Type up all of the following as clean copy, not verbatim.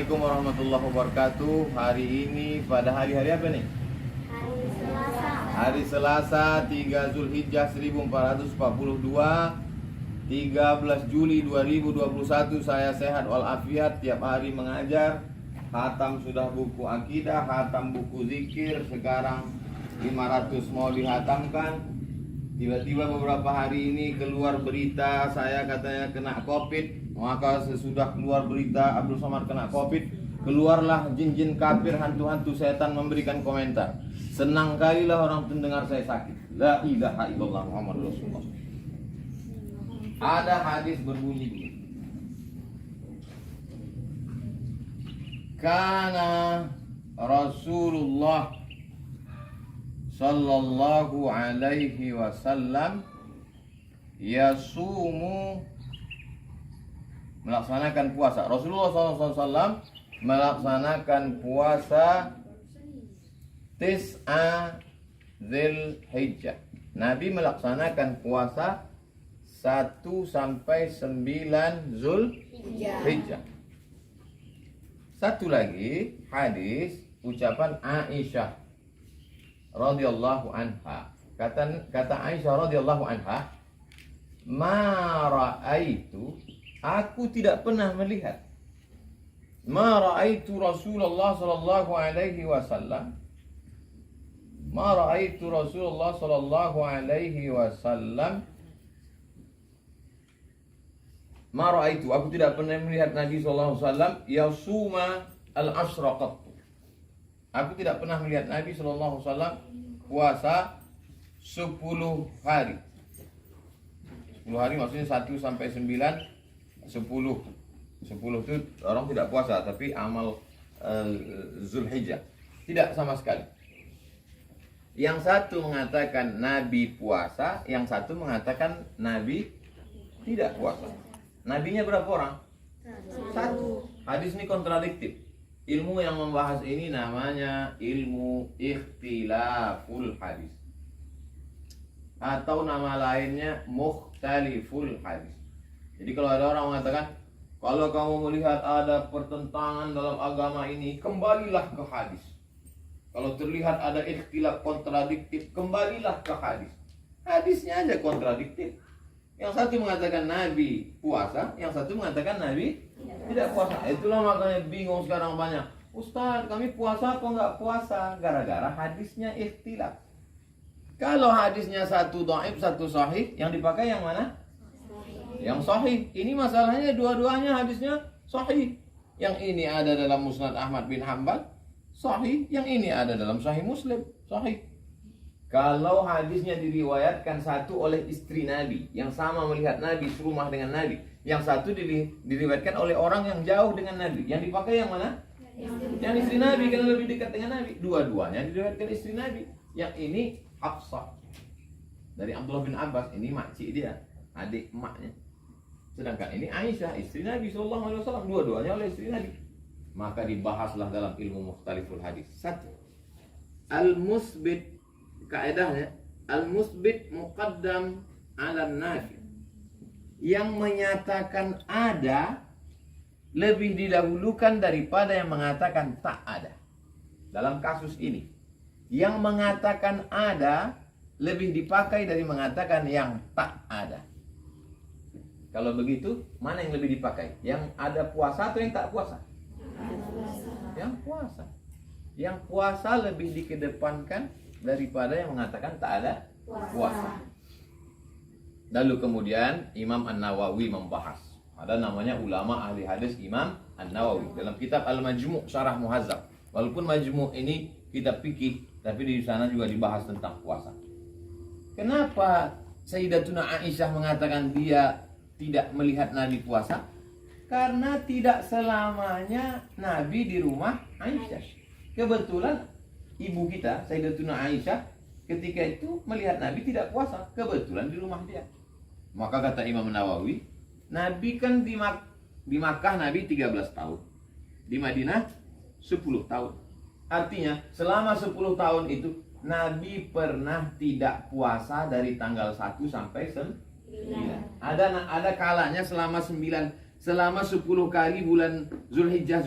Assalamualaikum warahmatullahi wabarakatuh. Hari ini pada hari apa nih? Hari Selasa. Hari Selasa 3 Zulhijjah 1442, 13 Juli 2021. Saya sehat walafiat, tiap hari mengajar. Hatam sudah buku akidah, hatam buku zikir, sekarang 500 mau dihatamkan. Tiba-tiba beberapa hari ini keluar berita saya katanya kena COVID. Maka sesudah keluar berita Abdul Somad kena COVID, keluarlah jin-jin kafir, hantu-hantu setan memberikan komentar. Senang kalilah orang mendengar saya sakit. La ilaha illallah Muhammad Rasulullah. Ada hadis berbunyi begini. Kana Rasulullah sallallahu alaihi wasallam yasumu, melaksanakan puasa. Rasulullah SAW melaksanakan puasa Tis'a Dzulhijjah. Nabi melaksanakan puasa 1 sampai 9 Zulhijjah. Satu lagi hadis ucapan Aisyah radhiyallahu anha. Kata Aisyah radhiyallahu anha, "Ma ra'aitu, aku tidak pernah melihat, ma ra'aitu Rasulullah sallallahu alaihi wasallam, ma ra'aitu Rasulullah sallallahu alaihi wasallam, ma ra'aitu, aku tidak pernah melihat Nabi sallallahu alaihi wasallam yasuma al-ashra qattu. Aku tidak pernah melihat Nabi sallallahu alaihi wasallam puasa 10 hari. 10 hari maksudnya 1 sampai 9, 10 itu orang tidak puasa, tapi amal Zulhijjah tidak sama sekali. Yang satu mengatakan Nabi puasa, yang satu mengatakan Nabi tidak puasa. Nabinya berapa orang? Satu. Hadis ini kontradiktif. Ilmu yang membahas ini namanya ilmu ikhtilaful hadis, atau nama lainnya mukhtaliful hadis. Jadi kalau ada orang mengatakan, kalau kamu melihat ada pertentangan dalam agama ini, kembalilah ke hadis. Kalau terlihat ada ikhtilaf kontradiktif, kembalilah ke hadis. Hadisnya aja kontradiktif. Yang satu mengatakan Nabi puasa, yang satu mengatakan Nabi tidak puasa. Itulah makanya bingung sekarang banyak. Ustaz, kami puasa apa enggak puasa? Gara-gara hadisnya ikhtilaf. Kalau hadisnya satu dhaif, satu sahih, yang dipakai yang mana? Yang sahih. Ini masalahnya dua-duanya hadisnya sahih. Yang ini ada dalam Musnad Ahmad bin Hanbal, sahih. Yang ini ada dalam Sahih Muslim, sahih. Kalau hadisnya diriwayatkan satu oleh istri Nabi yang sama melihat Nabi serumah dengan Nabi, yang satu diriwayatkan oleh orang yang jauh dengan Nabi, yang dipakai yang mana? Yang istri Nabi, karena lebih dekat dengan Nabi. Dua-duanya diriwayatkan istri Nabi. Yang ini Hafsah dari Abdullah bin Abbas, ini makcik dia, adik emaknya. Sedangkan ini Aisyah, istri Nabi SAW, dua-duanya oleh istri Nabi. Maka dibahaslah dalam ilmu mukhtaliful hadis. Satu, al-musbit, kaedahnya al-musbit muqaddam ala nafi. Yang menyatakan ada lebih didahulukan daripada yang mengatakan tak ada. Dalam kasus ini, yang mengatakan ada lebih dipakai dari mengatakan yang tak ada. Kalau begitu, mana yang lebih dipakai? Yang ada puasa atau yang tak puasa? Yang puasa. Yang puasa lebih dikedepankan daripada yang mengatakan tak ada puasa. Lalu kemudian Imam An-Nawawi membahas. Ada namanya ulama ahli hadis Imam An-Nawawi dalam kitab Al-Majmu' Syarah Muhazzab. Walaupun Majmu' ini kitab fikih, tapi di sana juga dibahas tentang puasa. Kenapa Sayyidatuna Aisyah mengatakan dia tidak melihat Nabi puasa? Karena tidak selamanya Nabi di rumah Aisyah. Kebetulan ibu kita Sayyidatuna Aisyah ketika itu melihat Nabi tidak puasa, kebetulan di rumah dia. Maka kata Imam Nawawi, Nabi kan di Makkah Nabi 13 tahun, di Madinah 10 tahun. Artinya selama 10 tahun itu Nabi pernah tidak puasa dari tanggal 1 sampai 9. Ada kalanya selama 9 selama 10 kali bulan Zulhijjah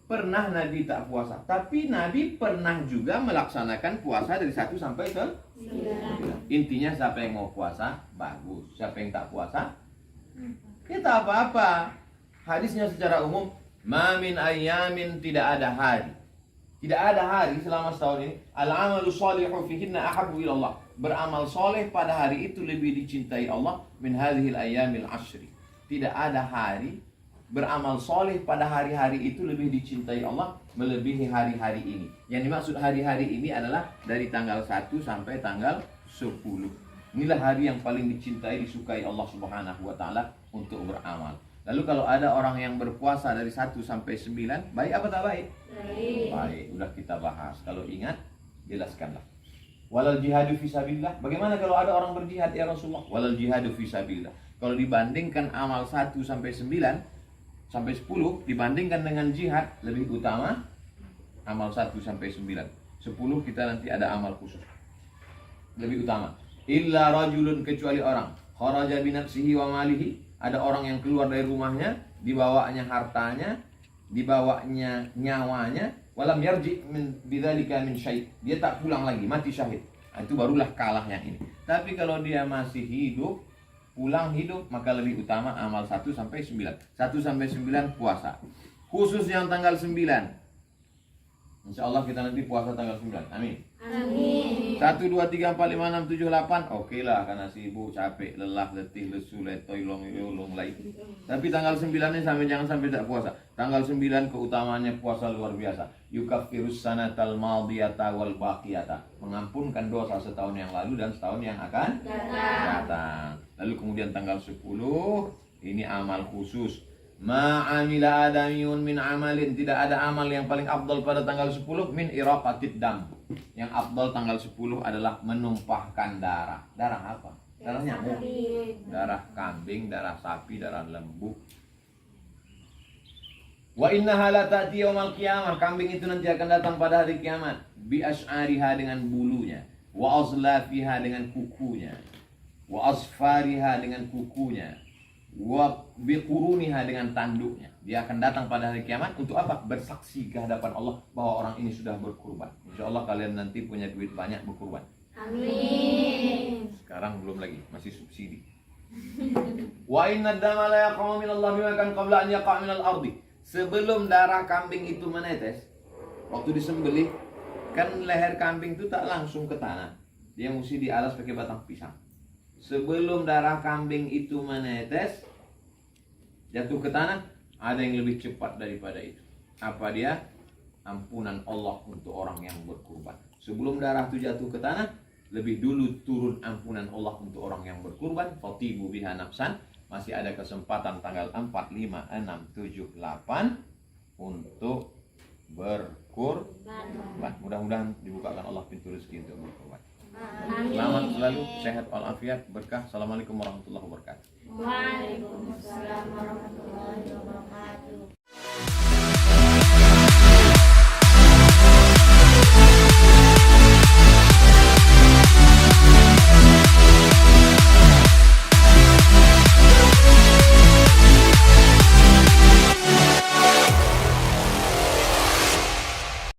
pernah Nabi tak puasa. Tapi Nabi pernah juga melaksanakan puasa dari 1 sampai 9. Intinya siapa yang mau puasa, bagus. Siapa yang tak puasa, ya tak apa-apa. Hadisnya secara umum, ma min ayyamin, tidak ada hari. Tidak ada hari selama setahun ini. Al-amalu shalihu fihinna ahabbu ila Allah. Beramal soleh pada hari itu lebih dicintai Allah min hadhil ayyamil ashri. Tidak ada hari beramal soleh pada hari-hari itu lebih dicintai Allah melebihi hari-hari ini. Yang dimaksud hari-hari ini adalah dari tanggal 1 sampai tanggal 10. Inilah hari yang paling dicintai, disukai Allah Subhanahu wa taala untuk beramal. Lalu kalau ada orang yang berpuasa dari 1 sampai 9, baik apa tak baik? Baik, udah kita bahas. Kalau ingat, jelaskanlah. Walal jihadu fisabilillah. Bagaimana kalau ada orang berjihad ya Rasulullah? Walal jihadu fisabilillah. Kalau dibandingkan amal 1 sampai 9 sampai 10 dibandingkan dengan jihad, lebih utama amal 1 sampai 9. 10 kita nanti ada amal khusus. Lebih utama. Illa rajulun, kecuali orang kharaja bi nafsihi wa malihi, ada orang yang keluar dari rumahnya, dibawanya hartanya, dibawanya nyawanya, walam yarji min bidzalika min syai'. Dia tak pulang lagi, mati syahid. Nah, itu barulah kalah yang ini. Tapi kalau dia masih hidup, pulang hidup, maka lebih utama amal 1 sampai 9. 1 sampai 9 puasa. Khusus yang tanggal 9. Insya Allah kita nanti puasa tanggal 9. Amin. Amin. 1, 2, 3, 4, 5, 6, 7, 8. Oke lah, karena sibuk, capek, lelah, letih, lesu, letoy, long, lain. Tapi tanggal 9 ini jangan sampai tak puasa. Tanggal 9 keutamaannya puasa luar biasa. Yukaffirus sanatal madiyata wal baqiyata. Mengampunkan dosa setahun yang lalu dan setahun yang akan datang. Lalu kemudian tanggal 10, ini amal khusus. Ma'amila adamiyun min amalin, tidak ada amal yang paling afdal pada tanggal 10 min iraqatid dam. Yang afdal tanggal 10 adalah menumpahkan darah. Darah apa? Darah nyamuk, darah kambing, darah sapi, darah lembu. Wa innaha la ta'ti yaumal qiyamah. Kambing itu nanti akan datang pada hari kiamat. Bi ash'ariha, dengan bulunya. Wa azlafiha, dengan kukunya. Wa asfariha, dengan kukunya. Wa biquruniha, dengan tanduknya. Dia akan datang pada hari kiamat untuk apa? Bersaksi ke hadapan Allah bahwa orang ini sudah berkurban. Insya Allah kalian nanti punya duit banyak berkurban. Amin. Sekarang belum lagi, masih subsidi. Wa inna dama la yaqa'u min Allah bima kan qabla an yaqa'a min al-ardi. Sebelum darah kambing itu menetes, waktu disembelih, kan leher kambing itu tak langsung ke tanah. Dia mesti dialas pakai batang pisang. Sebelum darah kambing itu menetes, jatuh ke tanah, ada yang lebih cepat daripada itu. Apa dia? Ampunan Allah untuk orang yang berkurban. Sebelum darah itu jatuh ke tanah, lebih dulu turun ampunan Allah untuk orang yang berkurban. Fatibu biha nafsan. Masih ada kesempatan tanggal 4, 5, 6, 7, 8 untuk berkurban. Mudah-mudahan dibukakan Allah pintu rezeki untuk berkurban. Selamat selalu, sehat walafiat, berkah. Assalamualaikum warahmatullahi wabarakatuh. Waalaikumsalam warahmatullahi wabarakatuh.